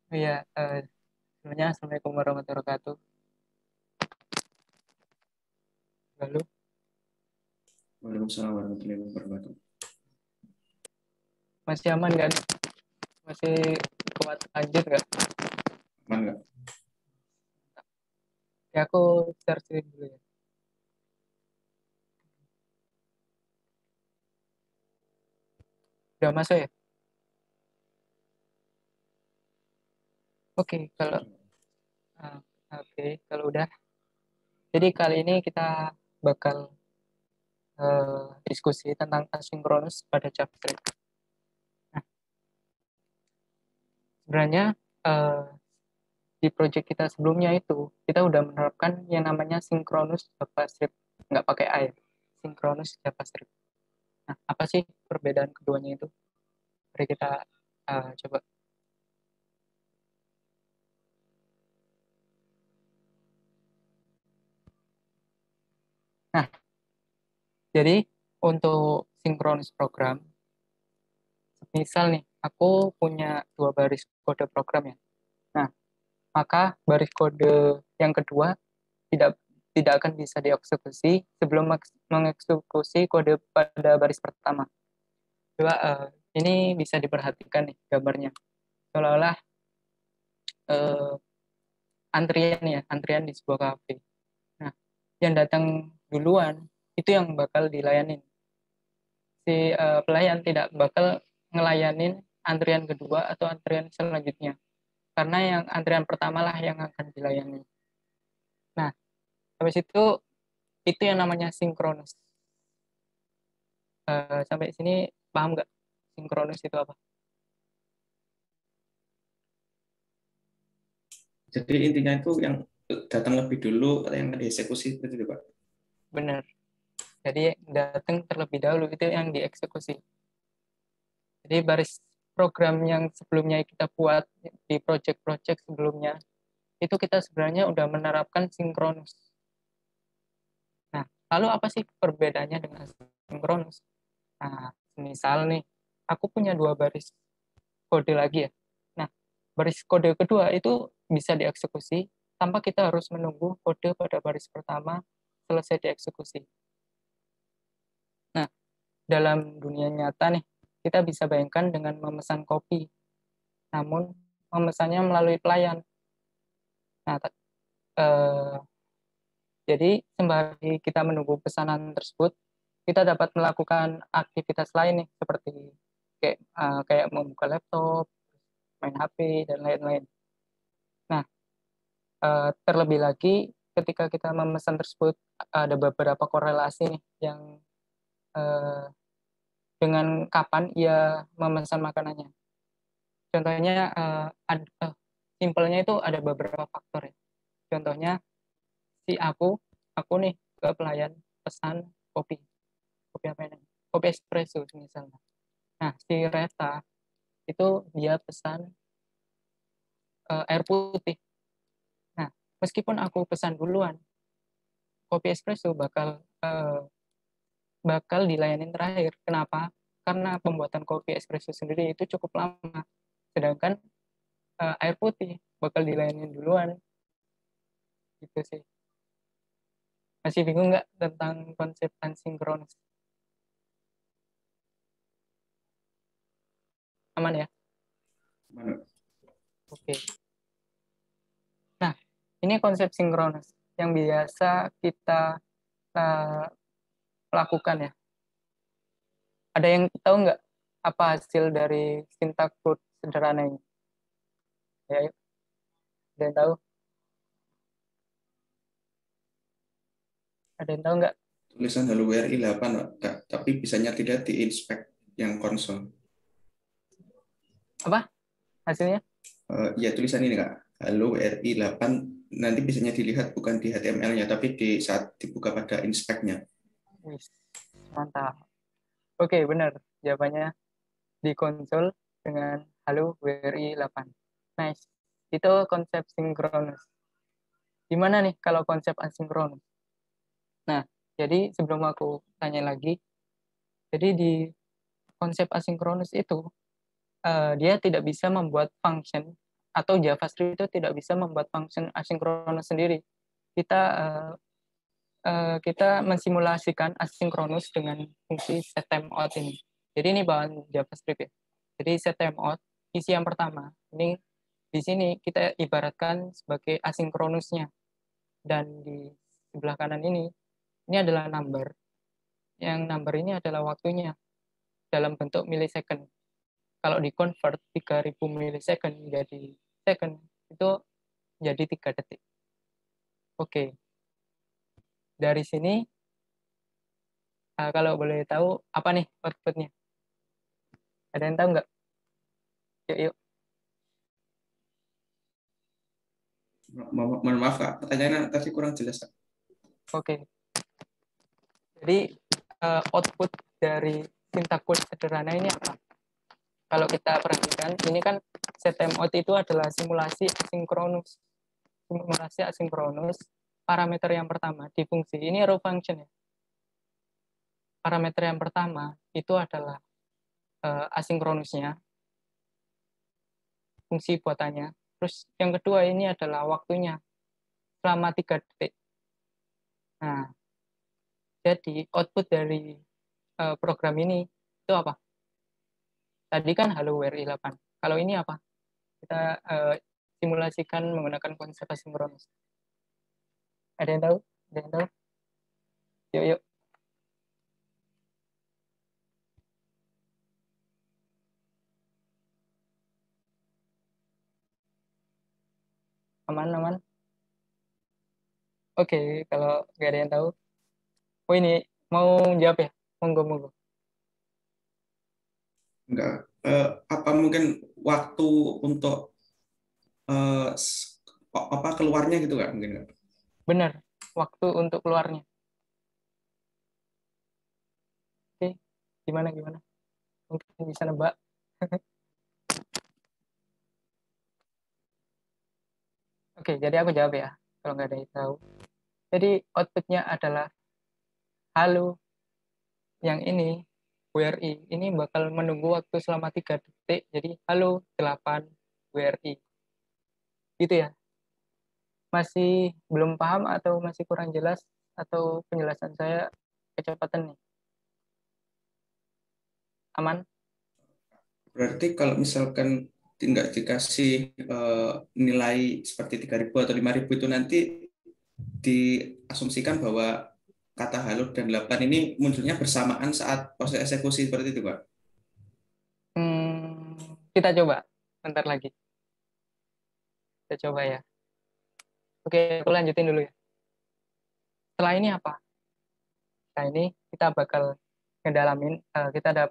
Iya, sebenarnya Assalamualaikum warahmatullahi wabarakatuh. Lalu Waalaikumsalam warahmatullahi wabarakatuh. masih aman nggak nih? Masih kuat lanjut nggak? Aman nggak? Ya aku share screen dulu ya. Udah masuk ya? Oke, uh, kalau udah. Jadi kali ini kita bakal diskusi tentang asinkronus pada JavaScript. Nah, sebenarnya uh, di project kita sebelumnya itu kita udah menerapkan yang namanya sinkronus JavaScript, nggak pakai A ya, sinkronus JavaScript. Nah, apa sih perbedaan keduanya itu? Mari kita coba. Nah, jadi untuk sinkronus program, misal nih, aku punya 2 baris kode program ya. Nah, maka baris kode yang kedua tidak tidak akan bisa dieksekusi sebelum mengeksekusi kode pada baris pertama. Coba ini bisa diperhatikan nih gambarnya. Seolah-olah eh, antrian di sebuah kafe. Nah, yang datang duluan itu yang bakal dilayanin. Si pelayan tidak bakal ngelayanin antrian kedua atau antrian selanjutnya. Karena yang antrian pertama lah yang akan dilayani. Nah, habis itu yang namanya sinkronus. Sampai sini paham nggak sinkronus itu apa? Jadi intinya itu yang datang lebih dulu atau yang dieksekusi itu Pak. Benar. Jadi datang terlebih dahulu itu yang dieksekusi. Jadi baris program yang sebelumnya kita buat di project-project sebelumnya itu kita sebenarnya udah menerapkan sinkronus. Nah, lalu apa sih perbedaannya dengan sinkronus? Nah, misal nih, aku punya 2 baris kode lagi ya. Nah, baris kode kedua itu bisa dieksekusi tanpa kita harus menunggu kode pada baris pertama selesai dieksekusi. Nah, dalam dunia nyata nih, kita bisa bayangkan dengan memesan kopi, namun memesannya melalui pelayan. Nah, eh, jadi sembari kita menunggu pesanan tersebut, kita dapat melakukan aktivitas lain nih, seperti kayak membuka laptop, main HP, dan lain-lain. Nah, terlebih lagi ketika kita memesan tersebut ada beberapa korelasi nih yang eh, dengan kapan ia memesan makanannya. Contohnya simpelnya itu ada beberapa faktor ya. Contohnya si aku nih ke pelayan pesan kopi, kopi apa ini? Kopi espresso misalnya. Nah, si Reta itu dia pesan air putih. Nah, meskipun aku pesan duluan, kopi espresso bakal dilayanin terakhir. Kenapa? Karena pembuatan kopi espresso sendiri itu cukup lama. Sedangkan air putih bakal dilayanin duluan. Gitu sih. Masih bingung nggak tentang konsep asinkronus? Aman ya? Mana? Oke. Nah, ini konsep sinkronus yang biasa kita uh, lakukan ya. Ada yang tahu nggak apa hasil dari syntax code sederhana ini? Ya, yuk. Ada yang tahu? Ada yang tahu nggak? Tulisan Hello WRI 8 Pak. Tapi bisanya tidak di-inspect yang konsol. Apa hasilnya? Ya tulisan ini Kak. Hello WRI 8 nanti bisanya dilihat bukan di HTML-nya tapi di saat dibuka pada inspect-nya. Wih, mantap. Oke, benar. Jawabannya di konsol dengan halo WRI 8. Nice. Itu konsep sinkronus. Gimana nih kalau konsep asinkronus? Nah, jadi sebelum aku tanya lagi, jadi di konsep asinkronus itu dia tidak bisa membuat function atau JavaScript itu tidak bisa membuat function asinkronus sendiri. Kita mensimulasikan asinkronus dengan fungsi setTimeout ini. Jadi ini bahan JavaScript ya. Jadi setTimeout, isi yang pertama. Ini di sini kita ibaratkan sebagai asinkronusnya. Dan di sebelah kanan ini adalah number. Yang number ini adalah waktunya dalam bentuk millisecond. Kalau di convert 3000 millisecond menjadi second, itu jadi 3 detik. Oke. Dari sini, kalau boleh tahu, apa nih outputnya? Ada yang tahu nggak? Yuk, yuk. Mohon maaf Kak, pertanyaannya tadi kurang jelas Kak. Oke. Jadi, output dari sintaksis sederhana ini apa? Kalau kita perhatikan, ini kan setTimeout itu adalah simulasi asinkronus. Simulasi asinkronus, parameter yang pertama di fungsi, ini row function ya. Parameter yang pertama itu adalah asinkronusnya, fungsi buatannya. Terus yang kedua ini adalah waktunya, selama 3 detik. Nah, jadi output dari program ini itu apa? Tadi kan Hello WRI 8. Kalau ini apa? Kita simulasikan menggunakan konsep asinkronus. Ada yang tahu? Ada yang tahu? Yuk, yuk. Aman, aman. Oke, kalau nggak ada yang tahu. Oh ini, mau jawab ya? Monggo, monggo. Enggak. Apa mungkin waktu untuk eh, apa keluarnya gitu Kak? Mungkin Kak? Benar, waktu untuk keluarnya. Oke, gimana, gimana? Mungkin bisa nebak. Oke, jadi aku jawab ya, kalau nggak ada yang tahu. Jadi outputnya adalah halo. Yang ini, WRI, ini bakal menunggu waktu selama 3 detik. Jadi halo 8 WRI. Gitu ya. Masih belum paham atau masih kurang jelas? Atau penjelasan saya kecepatan nih? Aman? Berarti kalau misalkan tidak dikasih nilai seperti 3.000 atau 5.000 itu nanti diasumsikan bahwa kata halo dan 8 ini munculnya bersamaan saat proses eksekusi seperti itu, Pak. Kita coba. Bentar lagi. Kita coba ya. Oke, aku lanjutin dulu ya. Setelah ini apa? Nah, ini kita bakal ngedalamin, kita ada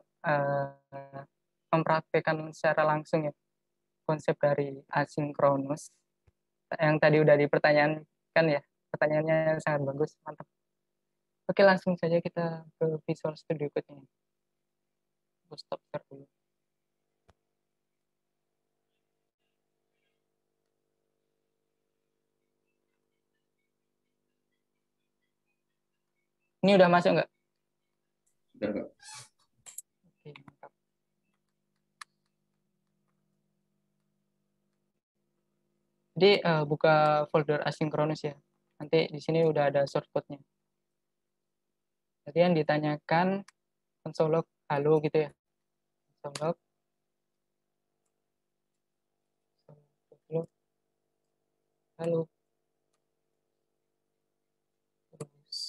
mempraktekkan secara langsung ya konsep dari asinkronus yang tadi udah dipertanyakan ya. Pertanyaannya sangat bagus, mantap. Oke, langsung saja kita ke Visual Studio Code ini. Aku stop share dulu. Ini udah masuk nggak? Sudah, Pak. Oke, mantap. Jadi buka folder asinkronus ya. Nanti di sini udah ada shortcode-nya. Jadi yang ditanyakan console log halo gitu ya. Console log halo, halo. Terus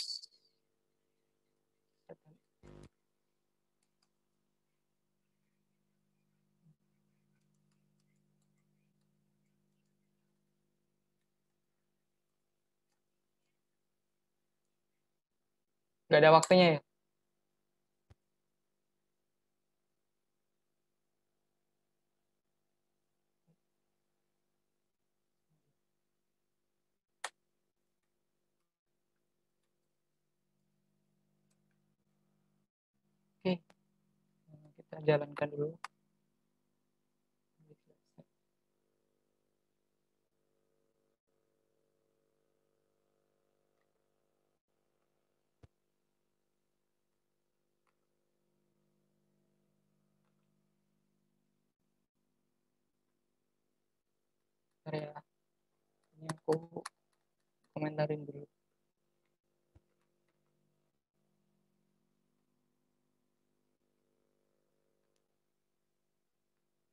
nggak ada waktunya ya. Oke, kita jalankan dulu. Bentar ya, ini aku komentarin dulu.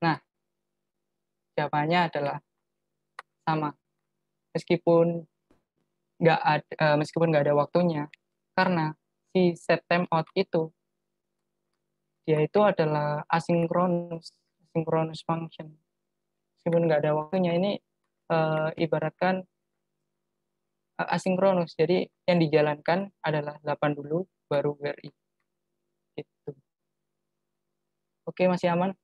Nah, jawabannya adalah sama. Meskipun nggak ada waktunya, karena si set timeout itu dia itu adalah asynchronous function. Meskipun nggak ada waktunya, ini ibaratkan asinkronus. Jadi yang dijalankan adalah 8 dulu, baru where if. Gitu. Oke, masih aman?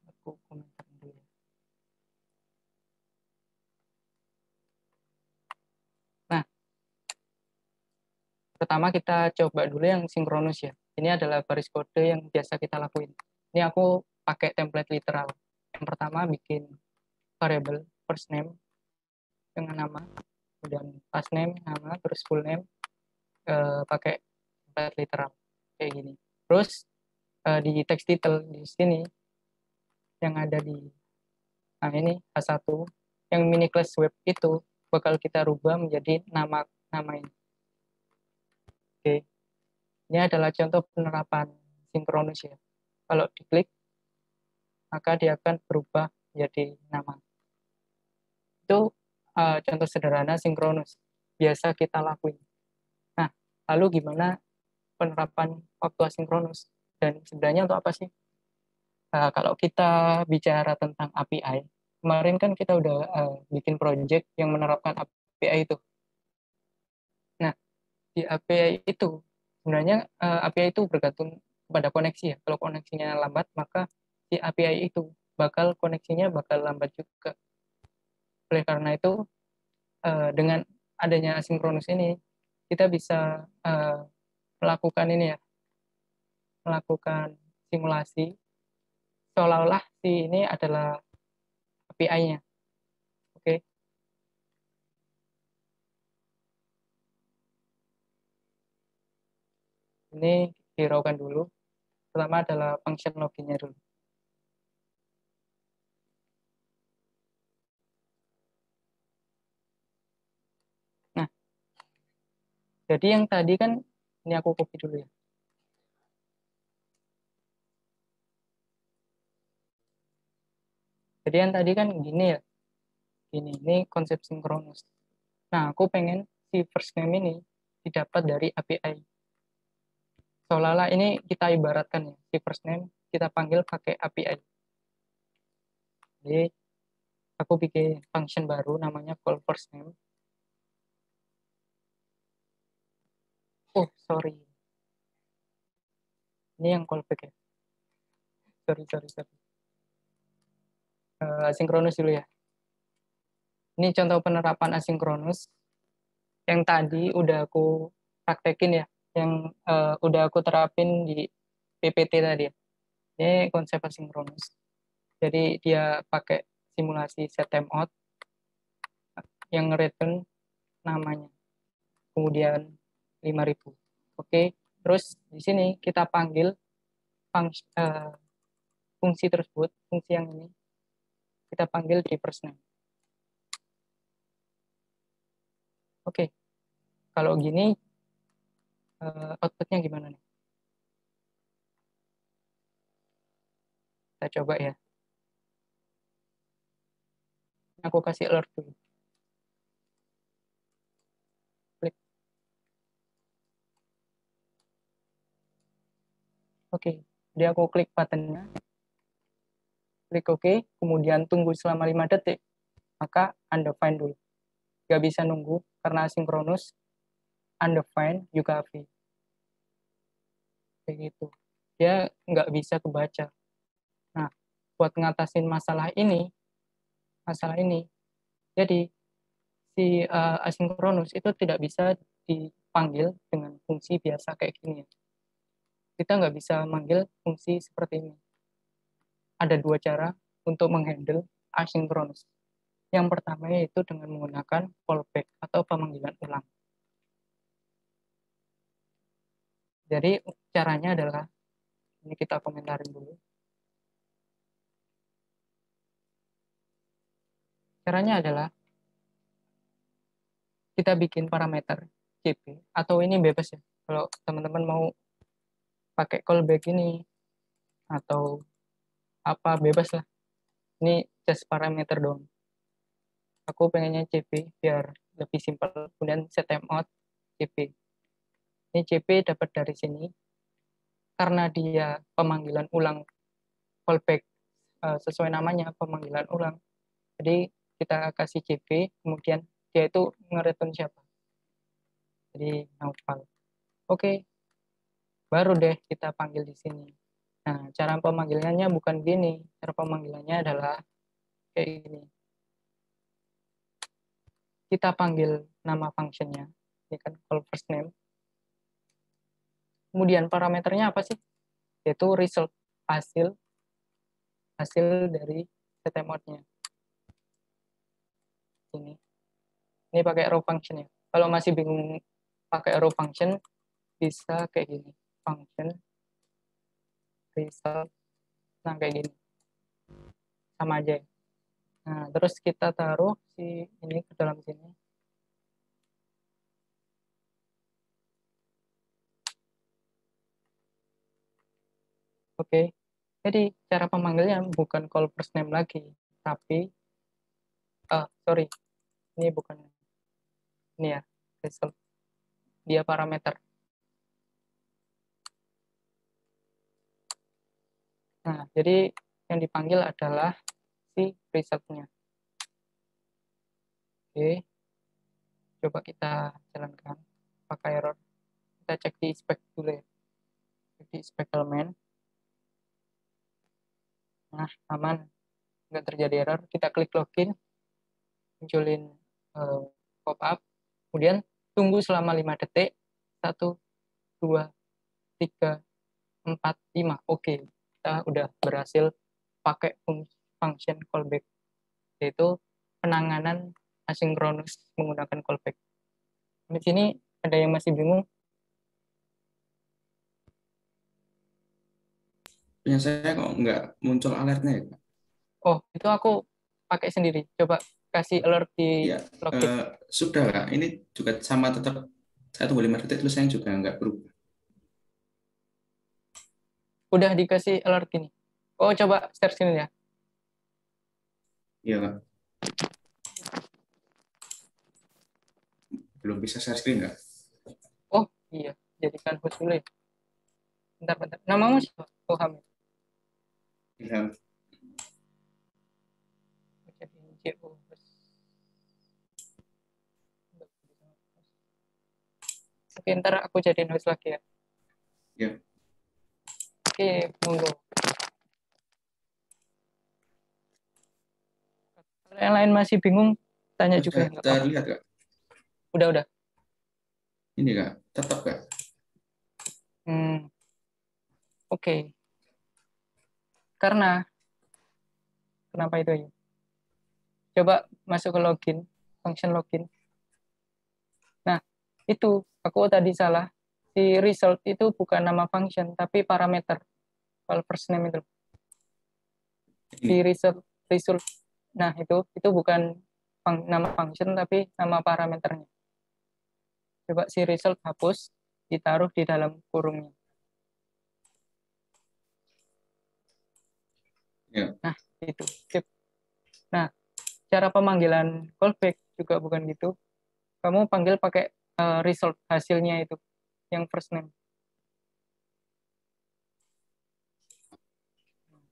Aku komentar dulu. Nah, pertama kita coba dulu yang sinkronus ya. Ini adalah baris kode yang biasa kita lakuin. Ini aku pakai template literal. Yang pertama bikin variable first name dengan nama, kemudian last name, nama, terus full name, pakai template literal kayak gini. Terus di text title di sini yang ada di ini H1 yang mini class web itu bakal kita rubah menjadi nama ini. Oke. Ini adalah contoh penerapan sinkronus ya. Kalau diklik maka dia akan berubah menjadi nama. Itu contoh sederhana sinkronus biasa kita lakuin. Nah, lalu gimana penerapan waktu asinkronus? Dan sebenarnya untuk apa sih? Kalau kita bicara tentang API, kemarin kan kita udah bikin project yang menerapkan API itu. Nah, di API itu sebenarnya API itu bergantung pada koneksi ya. Kalau koneksinya lambat, maka di API itu koneksinya bakal lambat juga. Oleh karena itu, dengan adanya asinkronus ini, kita bisa melakukan ini ya, melakukan simulasi seolah-olah si ini adalah API-nya. Oke. Ini hiraukan dulu. Pertama adalah function login-nya dulu. Nah, jadi yang tadi kan, ini aku copy dulu ya. Jadi yang tadi kan gini ya, ini konsep sinkronus. Nah, aku pengen si first name ini didapat dari API. Seolah-olah ini kita ibaratkan ya, si first name kita panggil pakai API. Jadi, aku bikin function baru namanya call first name. Oh, sorry. Ini yang callback ya. Sorry. Asinkronus dulu ya. Ini contoh penerapan asinkronus yang tadi udah aku praktekin ya, yang udah aku terapin di PPT tadi ya. Ini konsep asinkronus. Jadi dia pakai simulasi set timeout yang return namanya. Kemudian 5.000. Oke, terus di sini kita panggil fungsi tersebut, fungsi yang ini kita panggil di first name. Oke, kalau gini outputnya gimana nih? Kita coba ya. Aku kasih alert dulu. Klik. Oke, jadi aku klik buttonnya, klik OK, kemudian tunggu selama 5 detik, maka undefined dulu. Nggak bisa nunggu karena asinkronus, undefined juga V. Kayak gitu. Dia nggak bisa kebaca. Nah, buat ngatasin masalah ini, jadi si asinkronus itu tidak bisa dipanggil dengan fungsi biasa kayak gini. Kita nggak bisa manggil fungsi seperti ini. Ada dua cara untuk menghandle asinkronus. Yang pertama yaitu dengan menggunakan callback atau pemanggilan ulang. Jadi caranya adalah, ini kita komentarin dulu. Caranya adalah kita bikin parameter CP, atau ini bebas ya. Kalau teman-teman mau pakai callback ini, atau apa, bebas lah. Ini just parameter dong. Aku pengennya CP biar lebih simpel. Kemudian set timeout CP. Ini CP dapat dari sini. Karena dia pemanggilan ulang callback, sesuai namanya, pemanggilan ulang. Jadi kita kasih CP, kemudian dia itu nge-return siapa. Jadi naufal. Oke, baru deh kita panggil di sini. Nah, cara pemanggilannya bukan gini. Cara pemanggilannya adalah kayak gini. Kita panggil nama functionnya, ini kan call first name. Kemudian parameternya apa sih? Yaitu result, hasil dari setMod-nya. Ini pakai row function ya. Kalau masih bingung pakai row function, bisa kayak gini. Function result, nah kayak gini. Sama aja ya. Nah, terus kita taruh si ini ke dalam sini. Oke, jadi cara pemanggilnya bukan call first name lagi, tapi sorry, ini bukan ini ya, result. Dia parameter. Nah, jadi yang dipanggil adalah si resultnya. Oke, coba kita jalankan pakai error. Kita cek di spec dulu ya, cek di spec elemen. Nah, aman, nggak terjadi error. Kita klik login, munculin pop-up, kemudian tunggu selama 5 detik. 1, 2, 3, 4, 5. Oke, kita udah berhasil pakai function callback, yaitu penanganan asinkronus menggunakan callback. Di sini ada yang masih bingung? Punya saya kok nggak muncul alertnya ya, Kak? Oh, itu aku pakai sendiri. Coba kasih alert di Ya, login. sudah Kak. Ini juga sama tetap 1,5 detik tulisannya juga nggak berubah. Udah dikasih alert gini. Oh, coba share sini ya. Iya Kak. Belum bisa share screen nggak? Oh, iya. Jadikan host dulu ya. Bentar. Namamu siapa? Oh, Hamid. Ilham. Jadi, JO host. Oke, ntar aku jadiin host lagi ya. Ya. Oke, monggo. Kalau yang lain masih bingung, tanya juga Sudah ya, nggak apa-apa. terlihat Kak? Udah. Ini Kak, tetap Kak. Oke. Karena, kenapa itu ya? Coba masuk ke login, function login. Nah, itu, aku tadi salah. Si result itu bukan nama function, tapi parameter. Kalau first name itu. Si Ini. result. Nah, itu bukan nama function, tapi nama parameternya. Coba si result hapus, ditaruh di dalam kurungnya. Ya. Nah, itu. Sip. Nah, cara pemanggilan callback juga bukan gitu. Kamu panggil pakai result hasilnya itu, yang first name.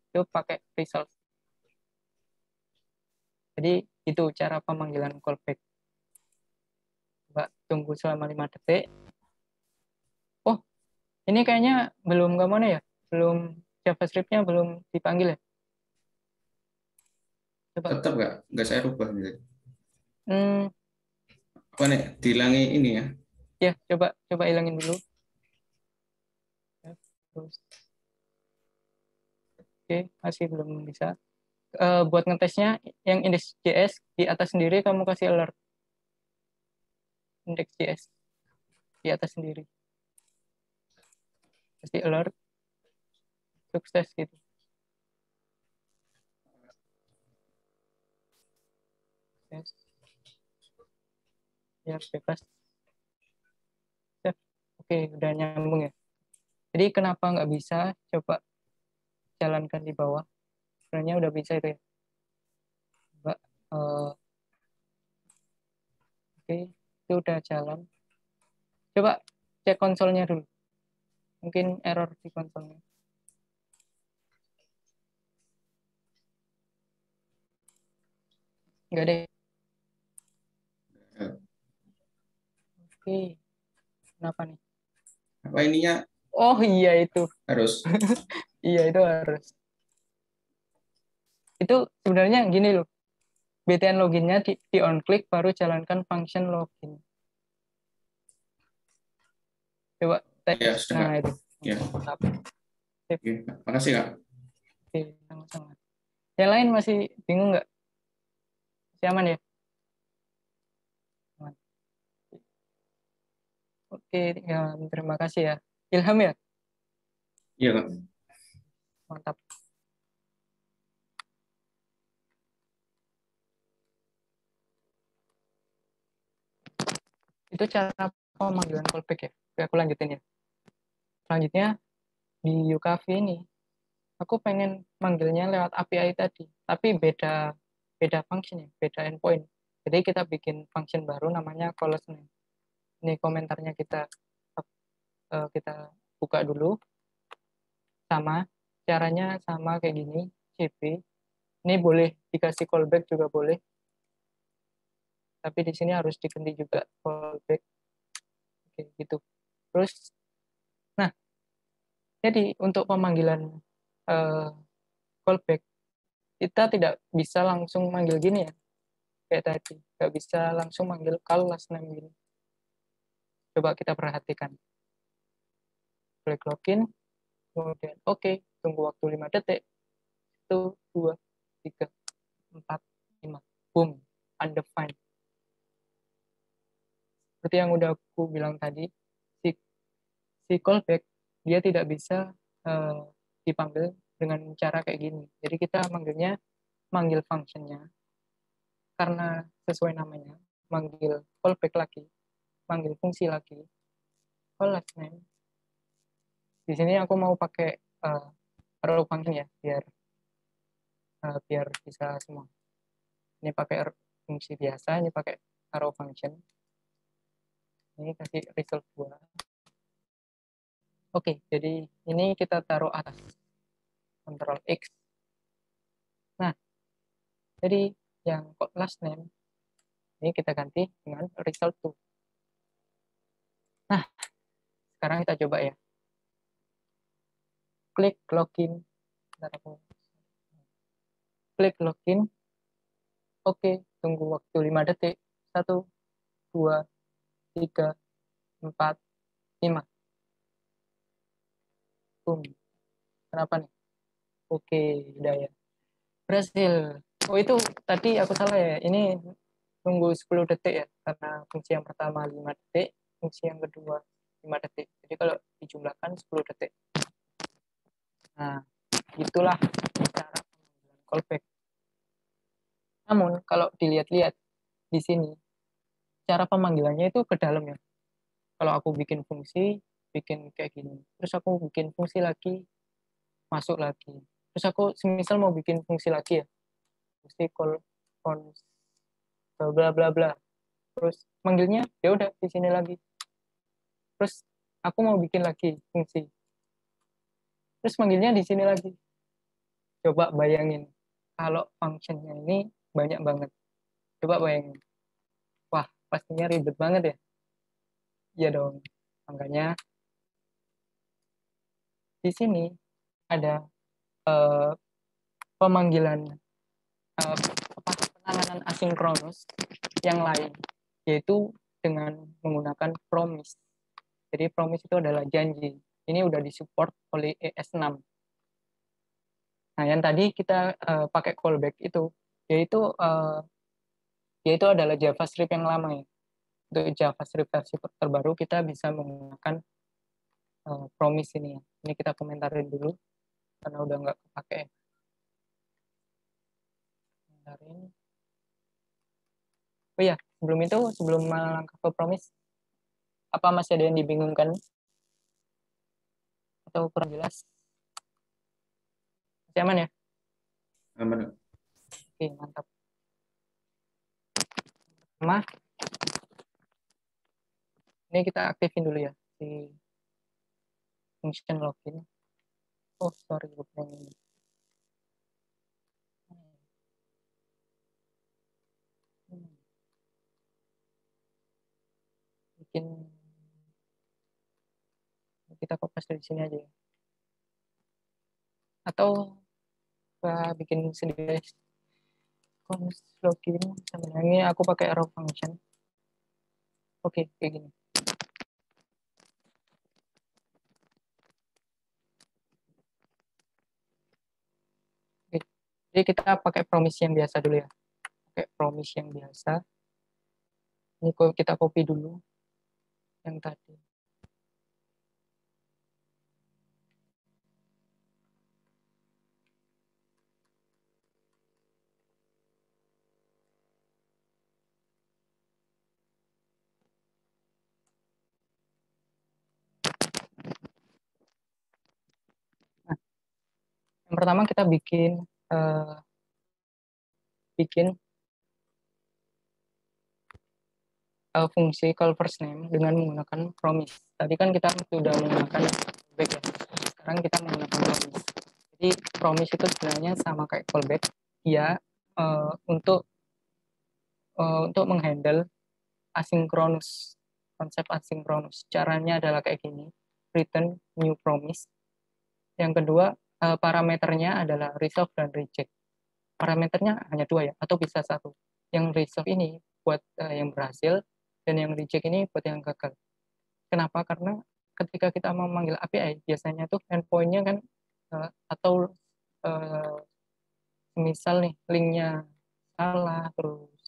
Itu pakai result. Jadi itu cara pemanggilan callback. Coba tunggu selama 5 detik. Oh, ini kayaknya belum kemana ya? Belum, JavaScript-nya belum dipanggil ya? Coba. Tetap nggak saya rubah gitu. Hmm, Apa nih? Dihilangi ini ya? ya, coba hilangin dulu. Ya, terus. Oke, masih belum bisa. Buat ngetesnya, yang index.js di atas sendiri kamu kasih alert. Index.js di atas sendiri. kasih alert sukses gitu. Yes. Ya bebas. Save. Oke, udah nyambung ya. Jadi kenapa nggak bisa? Coba jalankan di bawah. Sebenarnya udah bisa itu ya. Coba, oke, itu udah jalan. Coba cek konsolnya dulu. Mungkin error di konsolnya. Nggak deh. Oke, kenapa nih? Apa ininya Oh iya itu. harus Iya itu harus. Itu sebenarnya gini loh. BTN loginnya di on click baru jalankan function login. Coba tes. ya sudah Nah Kak. itu. Ya. Mantap. Sip. Oke, makasih Kak. Oke, sama-sama. Yang lain masih bingung nggak? Masih aman ya? Aman. Oke, ya, terima kasih ya. Ilham ya? Iya Kak. Mantap. Itu cara pemanggilan callback ya? Oke, aku lanjutin ya. Selanjutnya di UKV ini, aku pengen manggilnya lewat API tadi, tapi beda beda function ya, beda endpoint. Jadi kita bikin function baru namanya calls name. Ini komentarnya kita buka dulu. Sama caranya sama kayak gini, CP. Ini boleh dikasih callback juga boleh, tapi di sini harus diganti juga callback. Oke, gitu. Terus, nah, jadi untuk pemanggilan uh, callback, kita tidak bisa langsung manggil gini ya, kayak tadi. Nggak bisa langsung manggil call last name gini. Coba kita perhatikan. Klik login, kemudian oke, tunggu waktu 5 detik. 1, 2, 3, 4, 5. Boom, undefined. Seperti yang udah aku bilang tadi, si, si callback dia tidak bisa dipanggil dengan cara kayak gini. Jadi kita manggil functionnya karena sesuai namanya, manggil callback lagi, manggil fungsi lagi, call last name. Di sini aku mau pakai arrow function ya, biar bisa semua. Ini pakai fungsi biasa, ini pakai arrow function. Ini kasih result 2. Oke, jadi ini kita taruh atas. Ctrl X. Nah, jadi yang last name ini kita ganti dengan result 2. Nah, sekarang kita coba ya. Klik login. Klik login. Oke, tunggu waktu 5 detik. 1, 2, 3, 4, 5. Boom. Kenapa nih? Oke, udah ya. Berhasil. Oh, itu tadi aku salah ya. Ini tunggu 10 detik ya. Karena fungsi yang pertama 5 detik, fungsi yang kedua 5 detik. Jadi kalau dijumlahkan 10 detik. Nah, itulah cara pemanggilan callback. Namun, kalau dilihat-lihat di sini, cara pemanggilannya itu ke dalam ya. Kalau aku bikin fungsi, bikin kayak gini. Terus aku bikin fungsi lagi, masuk lagi. Terus aku semisal mau bikin fungsi lagi ya. Fungsi call cons bla bla bla. Terus manggilnya ya udah di sini lagi. Terus aku mau bikin lagi fungsi. Terus manggilnya di sini lagi. Coba bayangin kalau functionnya ini banyak banget. Coba bayangin. Wah, pastinya ribet banget ya. Iya dong. Makanya di sini ada uh, pemanggilan penanganan asinkronus yang lain, yaitu dengan menggunakan promise. Jadi promise itu adalah janji. Ini udah disupport oleh ES6. Nah, yang tadi kita pakai callback itu, yaitu adalah JavaScript yang lama ya. Untuk JavaScript versi terbaru kita bisa menggunakan promise ini ya. Ini kita komentarin dulu karena udah nggak kepake. Komentarin. Oh iya, sebelum itu, sebelum melangkah ke promise, apa masih ada yang dibingungkan atau kurang jelas? Masih aman ya? Aman. Oke, mantap. Pertama, ini kita aktifin dulu ya di function login. Oh, sorry, lupa ini. Bikin kita kopas dari sini aja ya. Atau bikin sendiri. Const login sama ini aku pakai arrow function. Oke, kayak gini. Oke. Jadi kita pakai promise yang biasa dulu ya. Pakai promise yang biasa. Ini kita copy dulu yang tadi. Nah, yang pertama kita bikin fungsi call first name dengan menggunakan promise. Tadi kan kita sudah menggunakan callback ya. Sekarang kita menggunakan promise. Jadi promise itu sebenarnya sama kayak callback. Ya, untuk menghandle asinkronus, konsep asinkronus. Caranya adalah kayak gini, return new promise. Yang kedua, parameternya adalah resolve dan reject. Parameternya hanya dua ya, atau bisa satu. Yang resolve ini buat yang berhasil, dan yang reject ini buat yang gagal. Kenapa? Karena ketika kita memanggil API, biasanya tuh endpoint-nya kan, atau misal nih, linknya salah, terus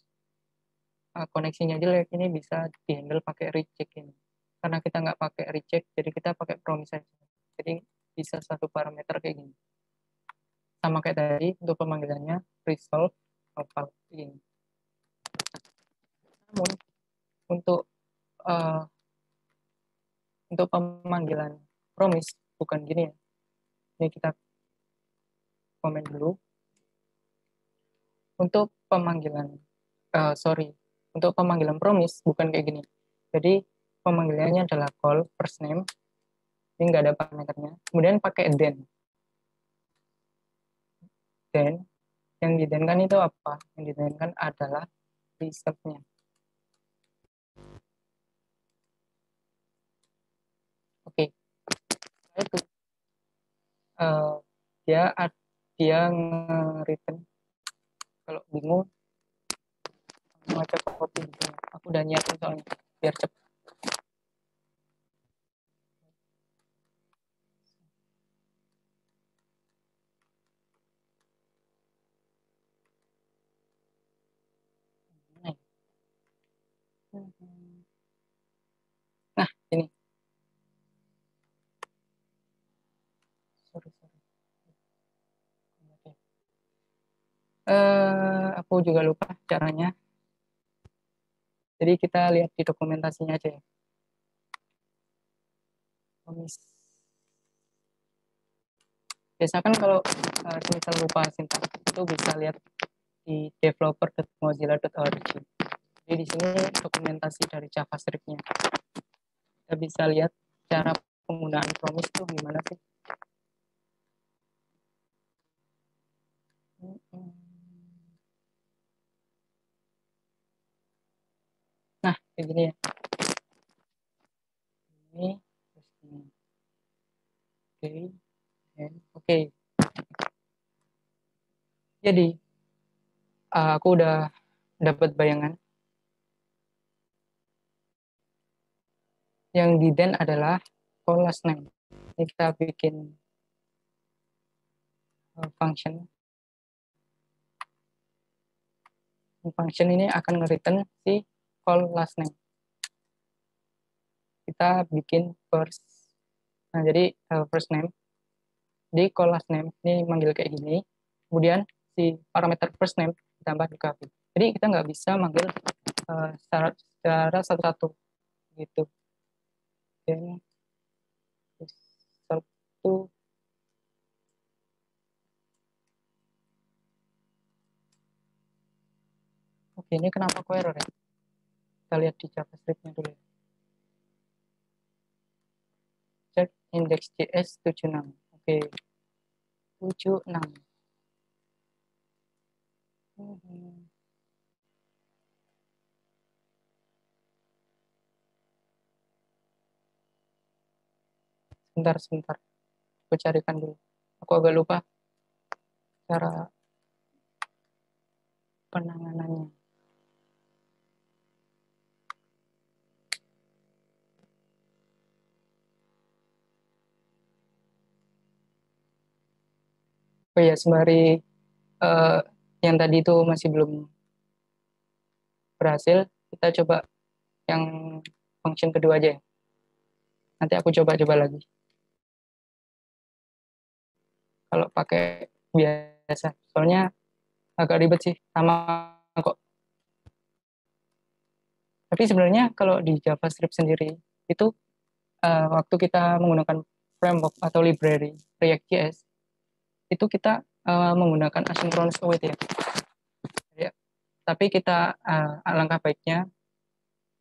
koneksinya jelek, ini bisa dihandle pakai reject ini. Karena kita nggak pakai reject, jadi kita pakai promise saja. Jadi bisa satu parameter kayak gini. Sama kayak tadi, untuk pemanggilannya resolve local ini. Namun untuk uh, untuk pemanggilan promise bukan gini ya. Ini kita komen dulu. Untuk pemanggilan untuk pemanggilan promise bukan kayak gini. Jadi pemanggilannya adalah call first name, ini nggak ada parameternya. Kemudian pakai then. Then yang didenkan itu apa? Yang didenkan adalah reserve-nya. Oke, itu dia dia nge-return. Kalau bingung, baca copy gitu. Aku udah nyiapin soalnya biar cepat. Nah, ini. Sorry. Aku juga lupa caranya. Jadi kita lihat di dokumentasinya aja ya. Biasa kan kalau misal lupa sintaks itu bisa lihat di developer.mozilla.org. Jadi di sini dokumentasi dari JavaScript-nya. Kita bisa lihat cara penggunaan promise itu gimana sih. Nah, kayak gini ya. Ini, terus ini. Oke. Jadi, aku udah dapat bayangan. Yang di then adalah call last name. Ini kita bikin function. Function ini akan nge-return si call last name. Kita bikin first Nah, jadi first name, di call last name ini manggil kayak gini. Kemudian si parameter first name ditambah juga. Jadi kita nggak bisa manggil secara satu-satu gitu. Dan satu. Oke, ini kenapa kok error ya? Kita lihat di JavaScript-nya dulu. Check index.js 76. Oke, 76. Sebentar. Aku carikan dulu. Aku agak lupa cara penanganannya. Oh ya, sembari yang tadi itu masih belum berhasil, kita coba yang function kedua aja ya. Nanti aku coba-coba lagi. Kalau pakai biasa, soalnya agak ribet sih, sama kok. Tapi sebenarnya kalau di JavaScript sendiri, itu waktu kita menggunakan framework atau library React.js, itu kita menggunakan asynchronous await ya. Tapi kita alangkah baiknya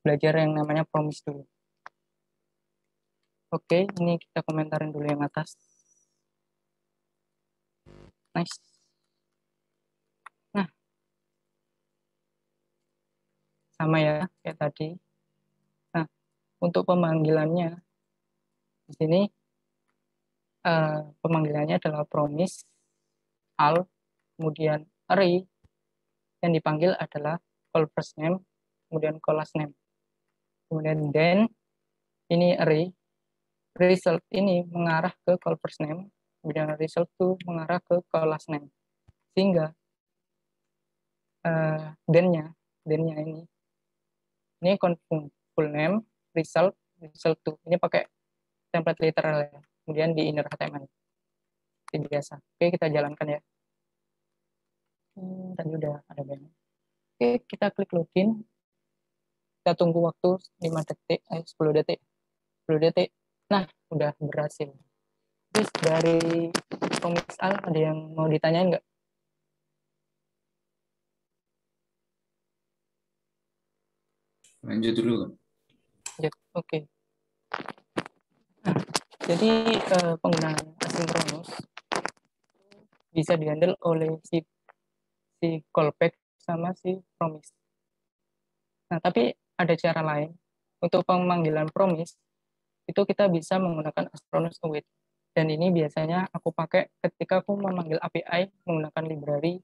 belajar yang namanya promise dulu. Oke, ini kita komentarin dulu yang atas. Nice. Nah, sama ya kayak tadi. Nah, untuk pemanggilannya di sini pemanggilannya adalah promise, al, kemudian array, yang dipanggil adalah call first name, kemudian call last name. Kemudian then, ini array, result ini mengarah ke call first name, kemudian result to mengarah ke call last name. Sehingga then-nya ini confirm full name, result to. Ini pakai template literal ya. Kemudian di inner HTML. Seperti biasa. Oke, kita jalankan ya. Tadi udah ada banyak. Oke, kita klik login. Kita tunggu waktu 5 detik, 10 detik. 10 detik. Nah, udah berhasil. Terus dari Komix Al, ada yang mau ditanyain nggak? Lanjut dulu. Ya, oke. Nah, jadi penggunaan asynchronous bisa dihandle oleh si callback sama si promise. Nah, tapi ada cara lain. Untuk pemanggilan promise, itu kita bisa menggunakan asynchronous await. Dan ini biasanya aku pakai ketika aku memanggil API menggunakan library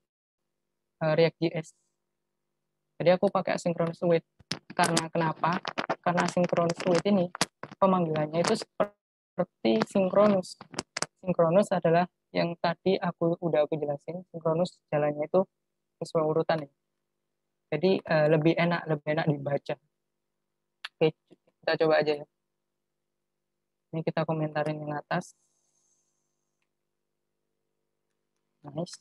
React.js. Jadi aku pakai asynchronous await. Karena kenapa? Karena asynchronous await ini pemanggilannya itu seperti sinkronus. Sinkronus adalah yang tadi udah aku jelasin. Sinkronus jalannya itu sesuai urutan ya. Jadi lebih enak dibaca. Oke, kita coba aja ya. Ini kita komentarin yang atas. Nice.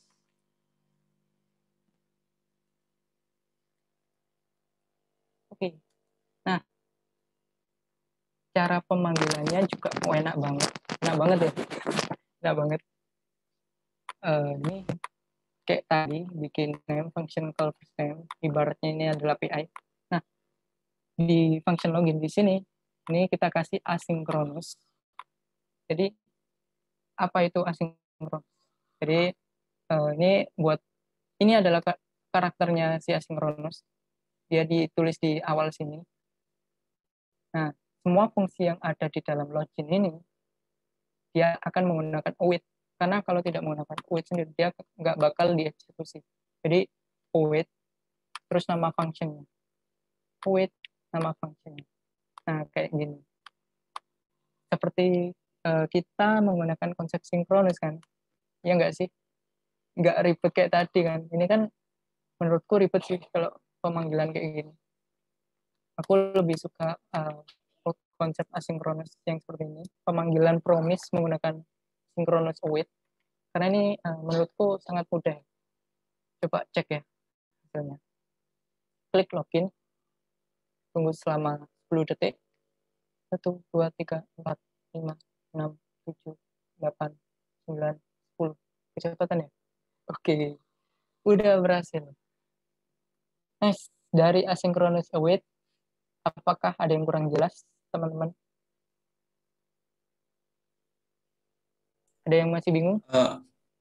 Oke. Nah, cara pemanggilannya juga enak banget. Enak banget ya. Enak banget. Ini kayak tadi bikin name function call first name. Ibaratnya ini adalah API. Nah, di function login di sini, ini kita kasih asynchronous. Jadi, apa itu asynchronous? Jadi, ini adalah karakternya si asynchronous. Dia ditulis di awal sini. Nah, semua fungsi yang ada di dalam login ini, dia akan menggunakan await. Karena kalau tidak menggunakan await sendiri, dia nggak bakal dieksekusi. Jadi, await, terus nama functionnya. Await, nama functionnya. Nah, kayak gini. Seperti kita menggunakan konsep sinkronus kan. Ya nggak sih? Nggak ribet kayak tadi kan. Ini kan menurutku ribet sih kalau pemanggilan kayak gini. Aku lebih suka konsep asinkronus yang seperti ini, pemanggilan promise menggunakan synchronous await, karena ini menurutku sangat mudah. Coba cek ya hasilnya. Klik login, tunggu selama 10 detik. 1, 2, 3, 4, 5, 6, 7, 8, 9, 10. Kecepatan ya? Oke, udah berhasil. Next, dari asynchronous await, apakah ada yang kurang jelas, teman-teman? Ada yang masih bingung?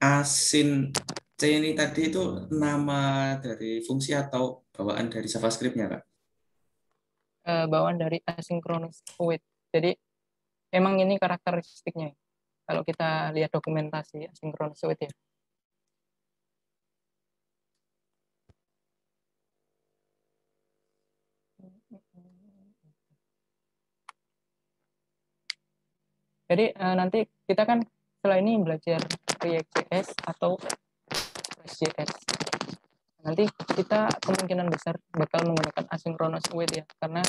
Asin C ini tadi itu nama dari fungsi atau bawaan dari JavaScript-nya, Kak? Bawaan dari asynchronous await. Jadi, emang ini karakteristiknya. Kalau kita lihat dokumentasi asynchronous await ya. Jadi nanti kita kan setelah ini belajar React.js atau Express.js. Nanti kita kemungkinan besar bakal menggunakan asynchronous await ya, karena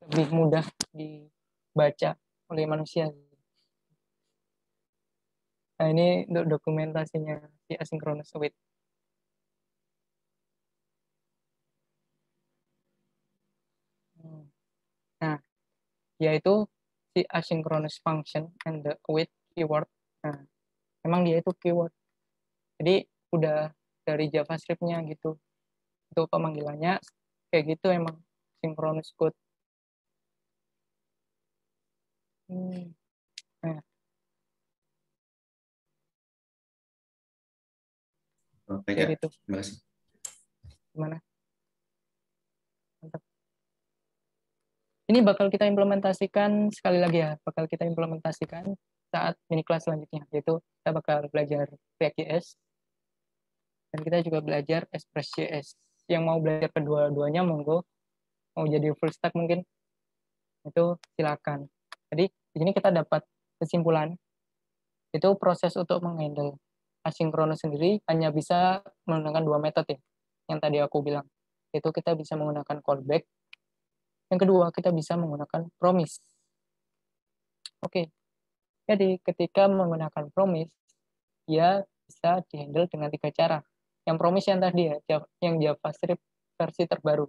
lebih mudah dibaca oleh manusia. Nah, ini untuk dokumentasinya di asynchronous await. Nah, yaitu si asynchronous function and the await keyword. Nah, memang dia itu keyword. Jadi udah dari JavaScript-nya gitu. Itu pemanggilannya kayak gitu emang synchronous code. Nah, Baik, kayak Kak. gitu. Terima kasih. Gimana? Mantap. Ini bakal kita implementasikan sekali lagi ya, bakal kita implementasikan saat mini kelas selanjutnya, yaitu kita bakal belajar React.js dan kita juga belajar Express.js. Yang mau belajar kedua-duanya monggo, mau jadi full stack mungkin itu silakan. Jadi di sini kita dapat kesimpulan itu proses untuk menghandle asinkronus sendiri hanya bisa menggunakan 2 metode ya, yang tadi aku bilang. Itu kita bisa menggunakan callback. Yang kedua, kita bisa menggunakan promise. Oke, jadi ketika menggunakan promise, dia bisa dihandle dengan 3 cara. Yang promise yang tadi ya, yang JavaScript versi terbaru.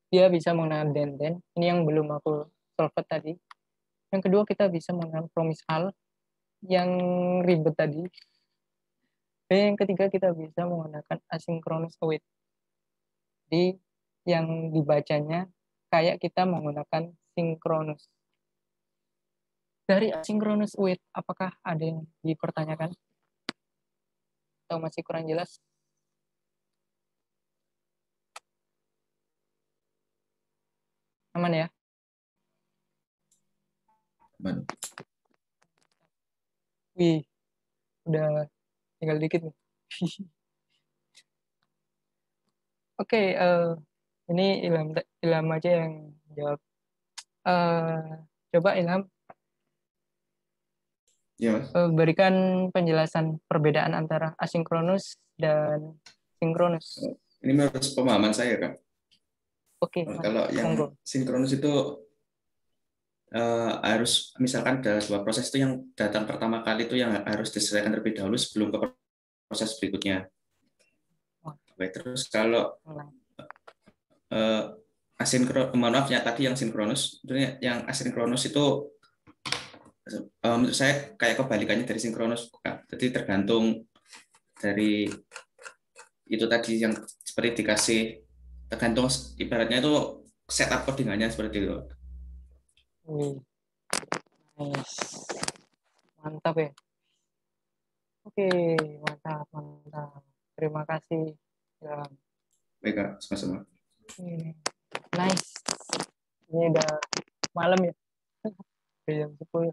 Dia bisa menggunakan then, ini yang belum aku solve tadi. Yang kedua, kita bisa menggunakan promise all, yang ribet tadi. Dan yang ketiga, kita bisa menggunakan asynchronous await. Jadi, yang dibacanya kayak kita menggunakan synchronous. Dari asynchronous await, apakah ada yang dipertanyakan? Atau masih kurang jelas? Aman ya? Aman. Wih, udah tinggal dikit nih. Oke, ini Ilham aja yang jawab. Coba Ilham Ya, Mas. berikan penjelasan perbedaan antara asinkronus dan sinkronus. Ini menurut pemahaman saya, Kak. Oke, Kalau yang monggo. sinkronus itu harus misalkan ada sebuah proses itu yang datang pertama kali itu yang harus diselesaikan terlebih dahulu sebelum ke proses berikutnya. Oke, terus kalau maaf ya tadi yang sinkronus, yang asinkronus itu menurut saya kayak kebalikannya dari sinkronus, Kak. Jadi tergantung dari itu tadi yang seperti dikasih, tergantung ibaratnya itu setup codingannya seperti itu. Nice. Mantap ya. Oke, mantap, mantap. Terima kasih. Ya. Baik, Kak, sama-sama. Nice. Ini udah malam ya. Udah jam 10.